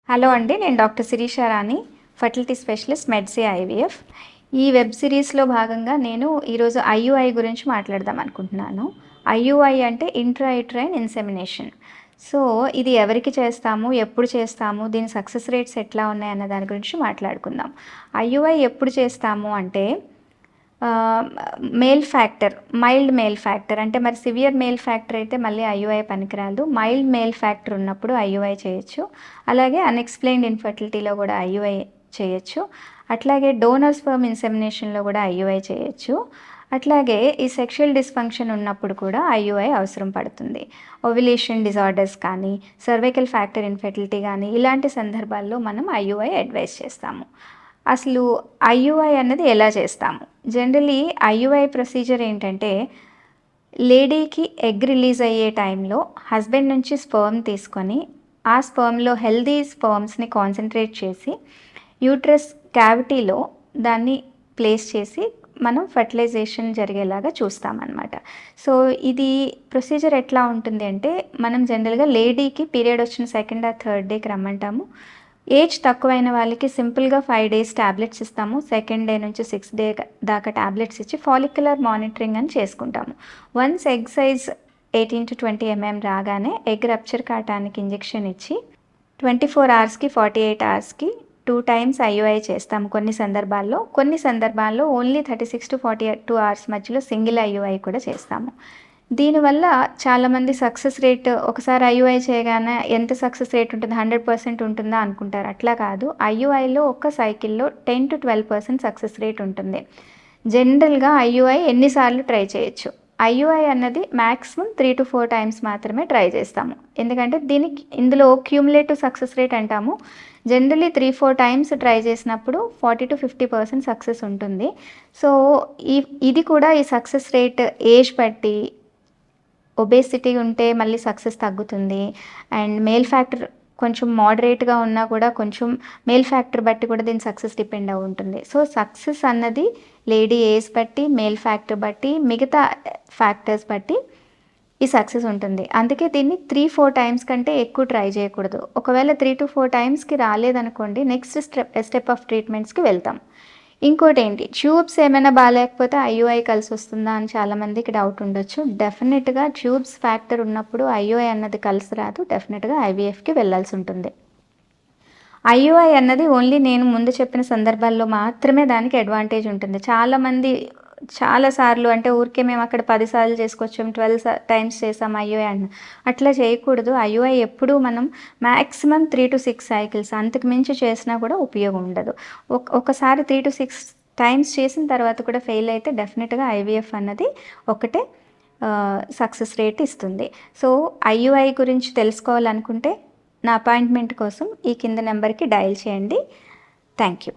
Hello అండి, నేను doctor Sirisha రాణి, fertility specialist మెడ్సీ IVF. ఈ వెబ్ సిరీస్లో భాగంగా నేను ఈరోజు ఐయుఐ గురించి మాట్లాడదాం అనుకుంటున్నాను. ఐయుఐ అంటే ఇంట్రాయూట్రైన్ ఇన్సెమినేషన్. సో ఇది ఎవరికి చేస్తాము, ఎప్పుడు చేస్తాము, దీని సక్సెస్ రేట్స్ ఎట్లా ఉన్నాయన్న దాని గురించి మాట్లాడుకుందాం. ఐయుఐ ఎప్పుడు చేస్తాము అంటే male factor, mild male factor అంటే మరి సివియర్ మేల్ ఫ్యాక్టర్ అయితే మళ్ళీ ఐయుఐ పనికిరాదు. మైల్డ్ మేల్ ఫ్యాక్టర్ ఉన్నప్పుడు ఐయుఐ చేయొచ్చు. అలాగే అన్ఎక్స్ప్లెయిన్డ్ ఇన్ఫర్టిలిటీలో కూడా ఐయుఐ చేయొచ్చు. అట్లాగే డోనర్ స్పర్మ్ ఇన్సెమినేషన్లో కూడా ఐయుఐ చేయొచ్చు. అట్లాగే ఈ సెక్షువల్ డిస్ఫంక్షన్ ఉన్నప్పుడు కూడా ఐయుఐ అవసరం పడుతుంది. ఓవ్యులేషన్ డిజార్డర్స్ కానీ, సర్వైకల్ ఫ్యాక్టర్ ఇన్ఫర్టిలిటీ కానీ ఇలాంటి సందర్భాల్లో మనం ఐయుఐ అడ్వైస్ చేస్తాము. అసలు ఐయుఐ అన్నది ఎలా చేస్తాము? జనరలీ ఐయుఐ ప్రొసీజర్ ఏంటంటే, లేడీకి ఎగ్ రిలీజ్ అయ్యే టైంలో హస్బెండ్ నుంచి స్పర్మ్ తీసుకొని ఆ స్పర్మ్లో హెల్దీ స్పర్మ్స్ని కాన్సన్ట్రేట్ చేసి యూట్రస్ క్యావిటీలో దాన్ని ప్లేస్ చేసి మనం ఫర్టిలైజేషన్ జరిగేలాగా చూస్తామన్నమాట. సో ఇది ప్రొసీజర్ ఎట్లా ఉంటుంది అంటే, మనం జనరల్గా లేడీకి పీరియడ్ వచ్చిన సెకండ్ ఆర్ థర్డ్ డేకి రమ్మంటాము. ఏజ్ తక్కువైన వాళ్ళకి సింపుల్గా 5 days ట్యాబ్లెట్స్ ఇస్తాము. సెకండ్ డే నుంచి 6th day దాకా ట్యాబ్లెట్స్ ఇచ్చి ఫాలిక్యులర్ మానిటరింగ్ అని చేసుకుంటాము. Once egg size 18 to 20 mm రాగానే ఎగ్ రప్చర్ కావటానికి ఇంజెక్షన్ ఇచ్చి 24 hours-కి 48 hours-కి 2 times ఐయుఐ చేస్తాము. కొన్ని సందర్భాల్లో ఓన్లీ 36 to 42 hours మధ్యలో సింగిల్ ఐయుఐ కూడా చేస్తాము. దీనివల్ల చాలామంది సక్సెస్ రేట్, ఒకసారి ఐయుఐ చేయగానే ఎంత సక్సెస్ రేట్ ఉంటుంది, 100% ఉంటుందా అనుకుంటారు. అట్లా కాదు. ఐయుఐలో ఒక సైకిల్లో 10 to 12% సక్సెస్ రేట్ ఉంటుంది. జనరల్గా ఐయుఐ ఎన్నిసార్లు ట్రై చేయొచ్చు? ఐయుఐ అన్నది మ్యాక్సిమం 3 to 4 times మాత్రమే ట్రై చేస్తాము. ఎందుకంటే ఇందులో క్యూములేటివ్ సక్సెస్ రేట్ అంటాము. జనరలీ 3-4 times ట్రై చేసినప్పుడు 40 to 50% సక్సెస్ ఉంటుంది. సో ఇది కూడా ఈ సక్సెస్ రేట్ ఏజ్ బట్టి, ఒబేసిటీ ఉంటే మళ్ళీ సక్సెస్ తగ్గుతుంది. అండ్ మేల్ ఫ్యాక్టర్ కొంచెం మోడరేట్గా ఉన్నా కూడా కొంచెం మేల్ ఫ్యాక్టర్ బట్టి కూడా దీని సక్సెస్ డిపెండ్ అయి ఉంటుంది. సో సక్సెస్ అన్నది లేడీ ఏజ్ బట్టి, మేల్ ఫ్యాక్టర్ బట్టి, మిగతా ఫ్యాక్టర్స్ బట్టి ఈ సక్సెస్ ఉంటుంది. అందుకే దీన్ని 3-4 times కంటే ఎక్కువ ట్రై చేయకూడదు. ఒకవేళ 3 to 4 timesకి రాలేదనుకోండి, నెక్స్ట్ స్టెప్ ఆఫ్ ట్రీట్మెంట్స్కి వెళ్తాం. ఇంకోటి ఏంటి, ట్యూబ్స్ ఏమైనా బాగాలేకపోతే ఐయుఐ కలిసి వస్తుందా అని చాలామందికి డౌట్ ఉండొచ్చు. డెఫినెట్గా ట్యూబ్స్ ఫ్యాక్టర్ ఉన్నప్పుడు ఐయుఐ అన్నది కలిసి రాదు. డెఫినెట్గా ఐవీఎఫ్కి వెళ్ళాల్సి ఉంటుంది. ఐయుఐ అన్నది ఓన్లీ నేను ముందు చెప్పిన సందర్భాల్లో మాత్రమే దానికి అడ్వాంటేజ్ ఉంటుంది. చాలాసార్లు అంటే ఊరికే మేము అక్కడ 10 సార్లు చేసుకొచ్చాం, 12 times చేసాం ఐయుఐ అన్న, అట్లా చేయకూడదు. ఐయుఐ ఎప్పుడూ మనం మ్యాక్సిమం 3 to 6 cycles, అంతకు మించి చేసినా కూడా ఉపయోగం ఉండదు. ఒకసారి 3 to 6 times చేసిన తర్వాత కూడా ఫెయిల్ అయితే డెఫినెట్గా ఐవీఎఫ్ అన్నది ఒకటే సక్సెస్ రేట్ ఇస్తుంది. సో ఐయుఐ గురించి తెలుసుకోవాలనుకుంటే నా అపాయింట్మెంట్ కోసం ఈ కింద నెంబర్కి డయల్ చేయండి. Thank you.